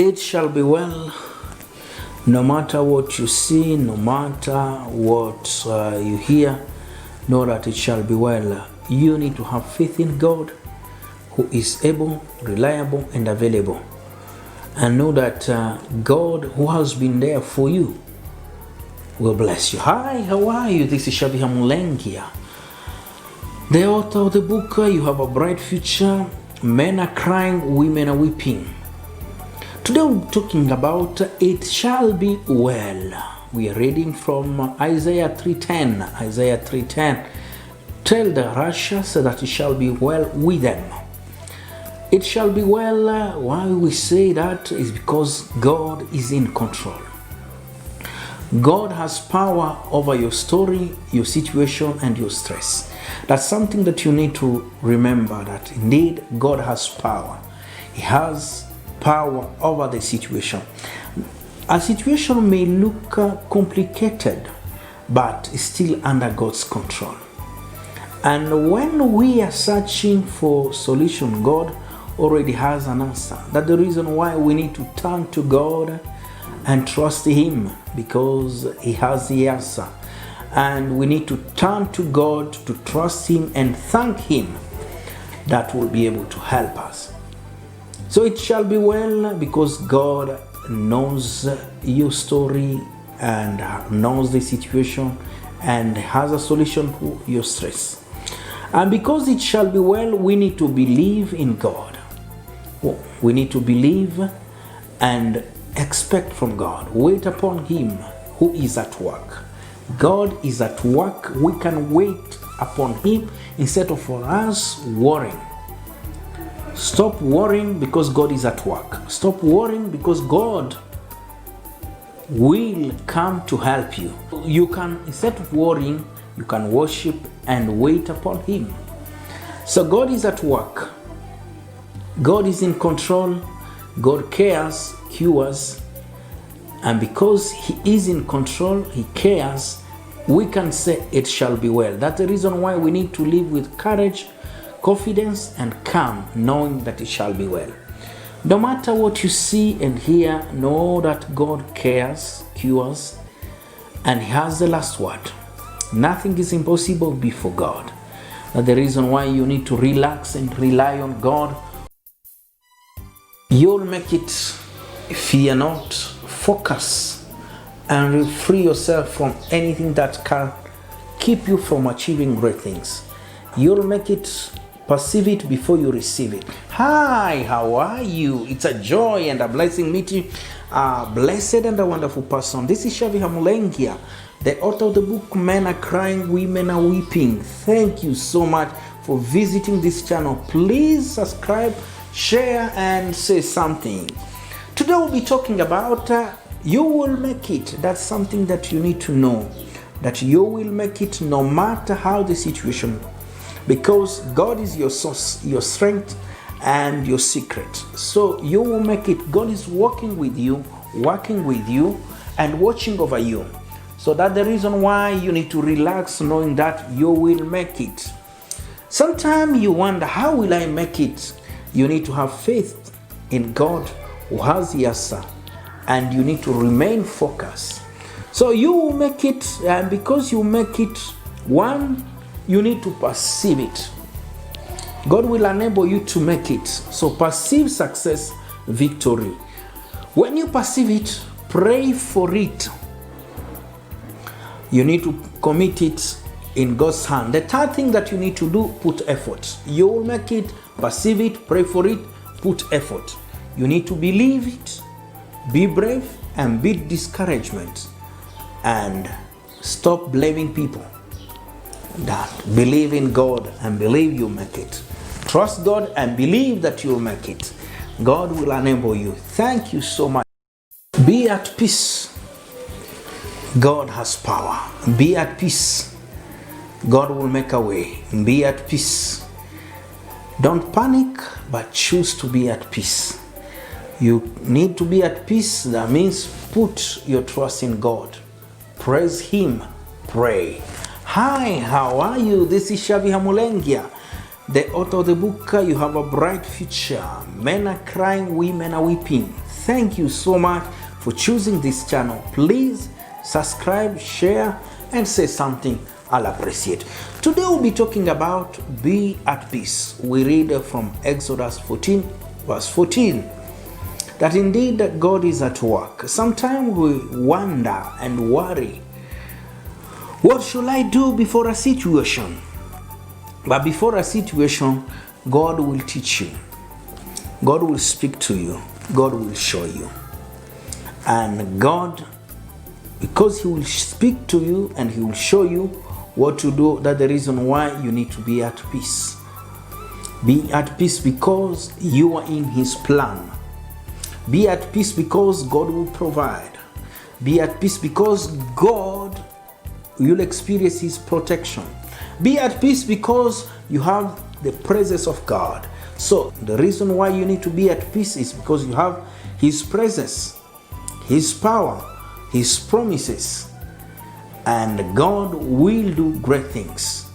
It shall be well. No matter what you see, no matter what you hear, know that it shall be well. You need to have faith in God, who is able, reliable, and available. And know that God, who has been there for you, will bless you. Hi, how are you? This is Syaviha Mulengya, the author of the book, You Have a Bright Future. Men are crying, women are weeping. Today we're talking about it shall be well. We are reading from Isaiah 3:10. Isaiah 3:10. Tell the righteous that it shall be well with them. It shall be well. Why we say that is because God is in control. God has power over your story, your situation, and your stress. That's something that you need to remember, that indeed God has power. He has power over the situation. A situation may look complicated, but it's still under God's control. And when we are searching for solution, God already has an answer. That's the reason why we need to turn to God and trust Him, because He has the answer. And we need to turn to God to trust Him and thank Him. That will be able to help us. So it shall be well because God knows your story and knows the situation and has a solution to your stress. And because it shall be well, we need to believe in God. We need to believe and expect from God. Wait upon Him who is at work. God is at work. We can wait upon Him instead of for us worrying. Stop worrying because God is at work. Stop worrying because God will come to help you. You can, instead of worrying, you can worship and wait upon Him. So God is at work. God is in control. God cares, cures. And because He is in control, He cares, we can say it shall be well. That's the reason why we need to live with courage, confidence, and calm, knowing that it shall be well. No matter what you see and hear, know that God cares, cures, and He has the last word. Nothing is impossible before God. That's the reason why you need to relax and rely on God. You'll make it. Fear not. Focus and free yourself from anything that can keep you from achieving great things. You'll make it. Perceive it before you receive it. Hi, how are you? It's a joy and a blessing meeting a blessed and a wonderful person. This is Syaviha Mulengya, the author of the book Men Are Crying, Women Are Weeping. Thank you so much for visiting this channel. Please subscribe, share, and say something. Today we'll be talking about you will make it. That's something that you need to know, that you will make it no matter how the situation, because God is your source, your strength, and your secret. So you will make it. God is working with you, and watching over you. So that's the reason why you need to relax, knowing that you will make it. Sometimes you wonder, how will I make it? You need to have faith in God who has the answer, and you need to remain focused. So you will make it, and because you make it, one, you need to perceive it. God will enable you to make it. So perceive success, victory. When you perceive it, pray for it. You need to commit it in God's hand. The third thing that you need to do, put effort. You will make it, perceive it, pray for it, put effort. You need to believe it, be brave, and beat discouragement. And stop blaming people. That believe in God and believe you'll make it. Trust God and believe that you'll make it. God will enable you. Thank you so much. Be at peace. God has power. Be at peace. God will make a way. Be at peace. Don't panic, but choose to be at peace. You need to be at peace. That means put your trust in God. Praise Him. Pray. Hi, how are you? This is Syaviha Mulengya, the author of the book You Have a Bright Future. Men are crying, women are weeping. thank you so much for choosing this channel. Please subscribe, share, and say something. I'll appreciate. Today we'll be talking about be at peace. We read from Exodus 14, verse 14, that indeed God is at work. Sometimes we wonder and worry, what should I do before a situation? But before a situation, God will teach you. God will speak to you. God will show you. And God, because He will speak to you and He will show you what to do, that's the reason why you need to be at peace. Be at peace because you are in His plan. Be at peace because God will provide. Be at peace because God, you'll experience His protection. Be at peace because you have the presence of God. So the reason why you need to be at peace is because you have His presence, His power, His promises, and God will do great things.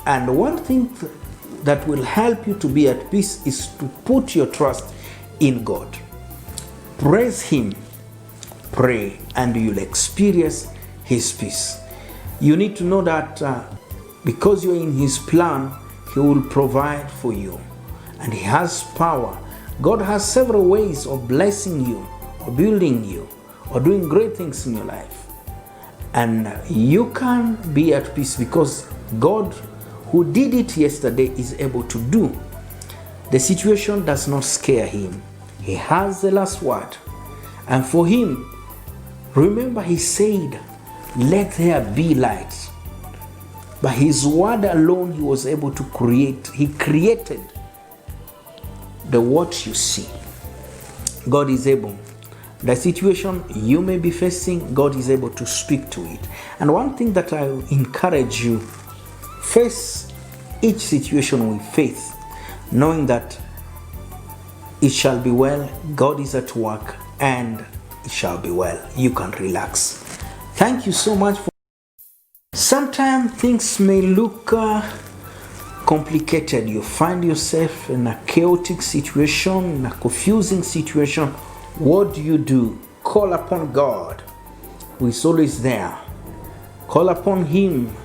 And one thing that will help you to be at peace is to put your trust in God. Praise Him, pray, and you'll experience His peace. You need to know that because you're in His plan, He will provide for you. And He has power. God has several ways of blessing you, or building you, or doing great things in your life. And you can be at peace because God, who did it yesterday, is able to do. The situation does not scare Him. He has the last word. And for Him, remember He said, let there be light. By His word alone, He was able to create. He created the what you see. God is able. The situation you may be facing, God is able to speak to it. And one thing that I encourage you, face each situation with faith, knowing that it shall be well, God is at work, and it shall be well. You can relax. Thank you so much for. Sometimes things may look complicated. You find yourself in a chaotic situation, in a confusing situation. What do? Call upon God, who is always there. Call upon Him.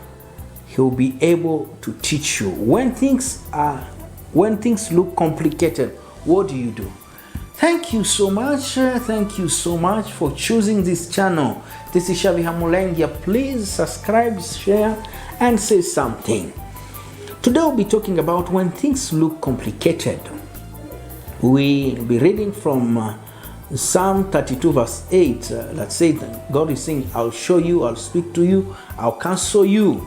He will be able to teach you. When things look complicated, what do? Thank you so much. Thank you so much for choosing this channel. This is Syaviha Mulengya. Please subscribe, share, and say something. Today we'll be talking about when things look complicated. We'll be reading from Psalm 32 verse 8 that says that God is saying, I'll show you, I'll speak to you, I'll counsel you.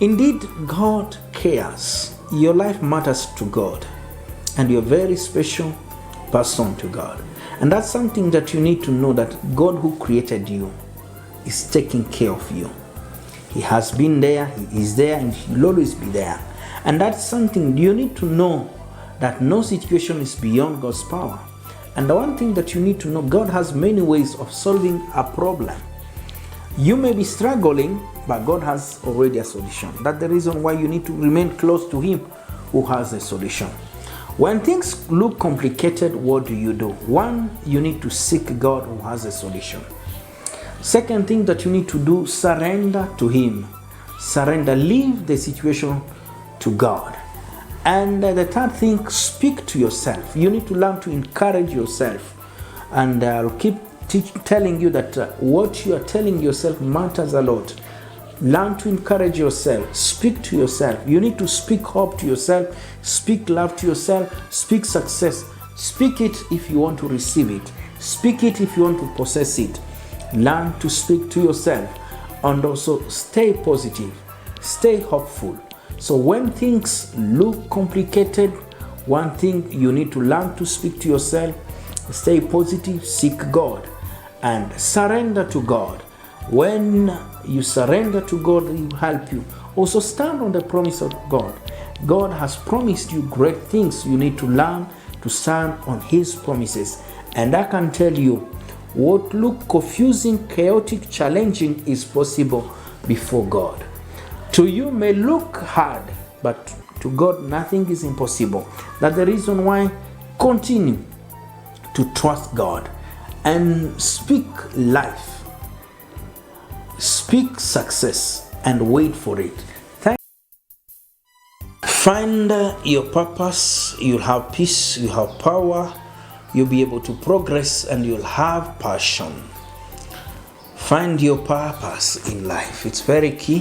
Indeed, God cares. Your life matters to God, and you're a very special person to God. And that's something that you need to know, that God who created you is taking care of you. He has been there, He is there, and He will always be there. And that's something you need to know, that no situation is beyond God's power. And the one thing that you need to know, God has many ways of solving a problem. You may be struggling, but God has already a solution. That's the reason why you need to remain close to Him who has a solution. When things look complicated, what do? One, you need to seek God who has a solution. Second thing that you need to do, surrender to Him. Surrender, leave the situation to God. And the third thing, speak to yourself. You need to learn to encourage yourself. And I'll keep telling you that what you are telling yourself matters a lot. Learn to encourage yourself. Speak to yourself. You need to speak hope to yourself. Speak love to yourself. Speak success. Speak it if you want to receive it. Speak it if you want to possess it. Learn to speak to yourself. And also stay positive. Stay hopeful. So when things look complicated, one thing you need to learn to speak to yourself. Stay positive. Seek God. And surrender to God. When you surrender to God, He will help you. Also stand on the promise of God. God has promised you great things. You need to learn to stand on His promises. And I can tell you, what look confusing, chaotic, challenging is possible before God. To you may look hard, but to God nothing is impossible. That's the reason why continue to trust God. and speak life, speak success, and wait for it. Find your purpose, you'll have peace, you'll have power, you'll be able to progress, and you'll have passion. Find your purpose in life. It's very key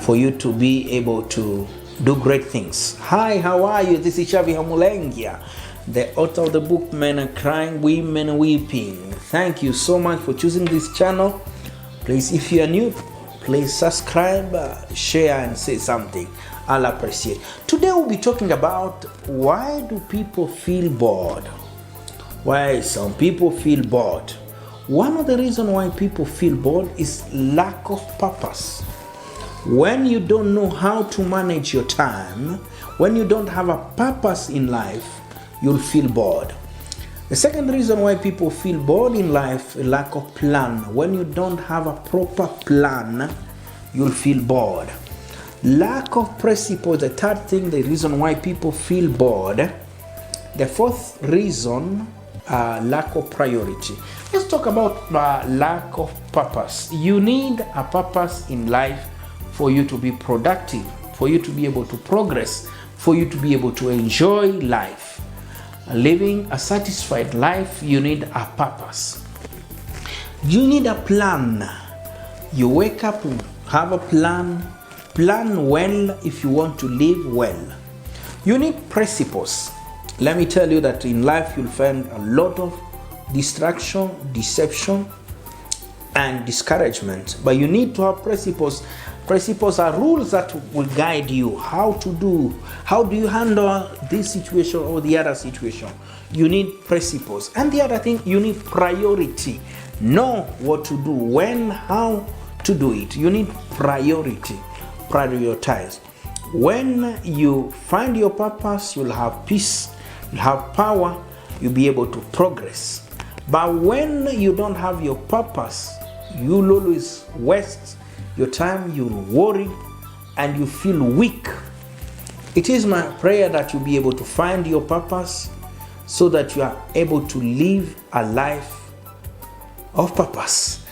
for you to be able to do great things. Hi, how are you? This is Syaviha Mulengya, the author of the book Men Are Crying, Women Are Weeping. Thank you so much for choosing this channel. Please, if you are new, please subscribe, share, and say something. I'll appreciate. Today we'll be talking about why do people feel bored? Why some people feel bored? One of the reasons why people feel bored is lack of purpose. When you don't know how to manage your time, when you don't have a purpose in life, you'll feel bored. The second reason why people feel bored in life is lack of plan. When you don't have a proper plan, you'll feel bored. Lack of principle, the third thing, the reason why people feel bored. The fourth reason, lack of priority. Let's talk about lack of purpose. You need a purpose in life for you to be productive, for you to be able to progress, for you to be able to enjoy life. Living a satisfied life, you need a purpose. You need a plan. You wake up, have a plan. Plan well if you want to live well. You need principles. Let me tell you that in life you'll find a lot of distraction, deception, and discouragement. But you need to have principles. Principles are rules that will guide you how do you handle this situation or the other situation. You need principles. And the other thing, you need priority. Know what to do, when, how to do it. You need priority. Prioritize. When you find your purpose, you'll have peace, you'll have power, you'll be able to progress. But when you don't have your purpose, you'll always waste your time, you'll worry, and you feel weak. It is my prayer that you'll be able to find your purpose so that you are able to live a life of purpose.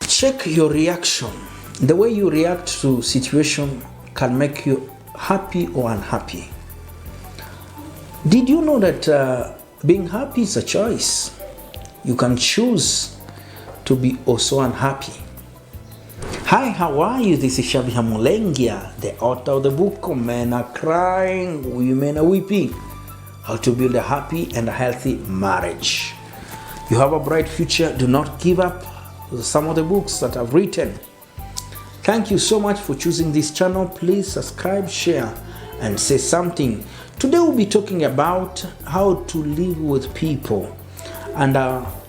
Check your reaction. The way you react to situation can make you happy or unhappy. Did you know that being happy is a choice? You can choose to be also unhappy. Hi, how are you? This is Syaviha Mulengya, the author of the book Men Are Crying, Women Are Weeping. How to build a happy and a healthy marriage. You have a bright future. Do not give up. Some of the books that I've written. Thank you so much for choosing this channel. Please subscribe, share, and say something. Today we'll be talking about how to live with people. And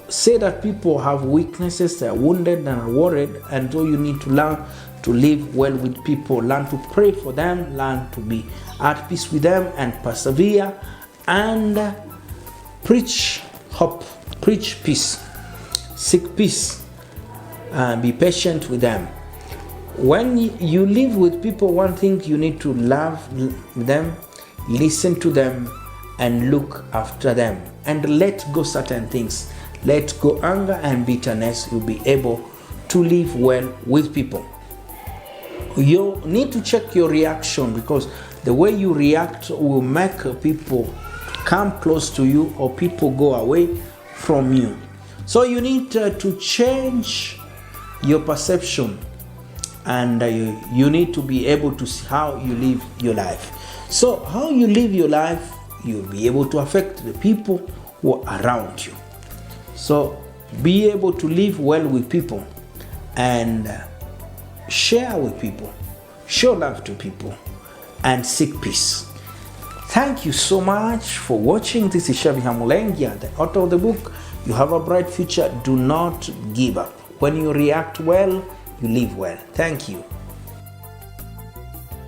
say that people have weaknesses, they're wounded and are worried, and so you need to learn to live well with people. Learn to pray for them, learn to be at peace with them and persevere, and preach hope, preach peace, seek peace, and be patient with them. When you live with people, one thing you need to love them, listen to them, and look after them, and let go certain things. Let go anger and bitterness. You'll be able to live well with people. You need to check your reaction, because the way you react will make people come close to you or people go away from you. So you need to change your perception. And you need to be able to see how you live your life. So how you live your life, you'll be able to affect the people who are around you. So be able to live well with people and share with people, show love to people, and seek peace. Thank you so much for watching. This is Syaviha Mulengya, the author of the book You Have a Bright Future. Do not give up. When you react well, you live well. Thank you.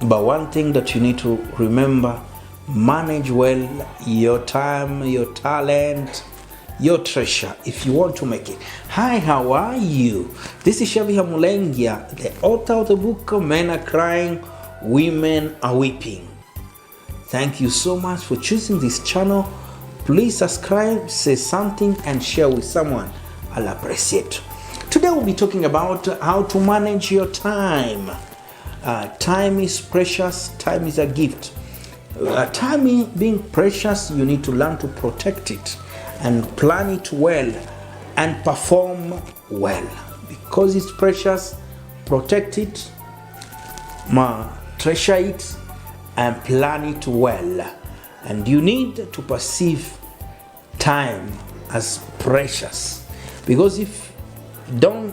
But one thing that you need to remember, manage well your time, your talent, your treasure if you want to make it. Hi, how are you? This is Syaviha Mulengya, the author of the book Men Are Crying, Women Are Weeping. Thank you so much for choosing this channel. Please subscribe, say something, and share with someone. I'll appreciate. Today we'll be talking about how to manage your time. Time is precious. Time is a gift. Time being precious, you need to learn to protect it and plan it well and perform well. Because it's precious, protect it, treasure it, and plan it well. And you need to perceive time as precious, because if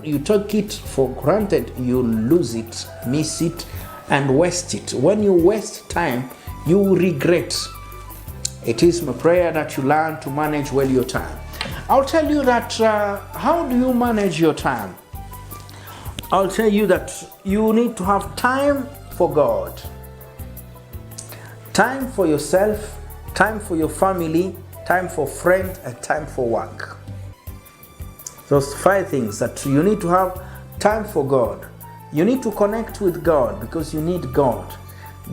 you take it for granted, you lose it, miss it, and waste it. When you waste time, you will regret. It is my prayer that you learn to manage well your time. I'll tell you that how do you manage your time? I'll tell you that you need to have time for God, time for yourself, time for your family, time for friends, and time for work. Those 5 things that you need to have. Time for God. You need to connect with God because you need God.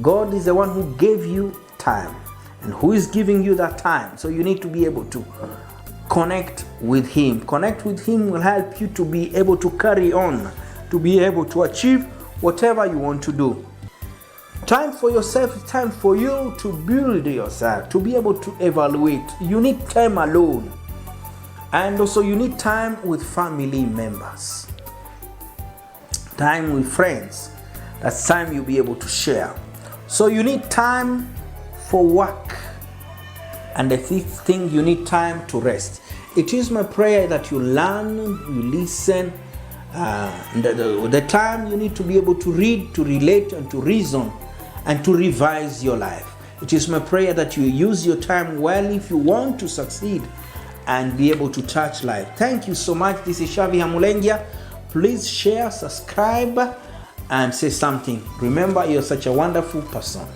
God is the one who gave you time and who is giving you that time. So you need to be able to connect with Him. Connect with Him will help you to be able to carry on, to be able to achieve whatever you want to do. Time for yourself, time for you to build yourself, to be able to evaluate. You need time alone. And also you need time with family members. Time with friends. That's time you'll be able to share. So you need time for work. And the 5th thing, you need time to rest. It is my prayer that you learn, you listen. The time you need to be able to read, to relate, and to reason, and to revise your life. It is my prayer that you use your time well if you want to succeed and be able to touch life. Thank you so much. This is Syaviha Mulengya. Please share, subscribe, and say something. Remember, you're such a wonderful person.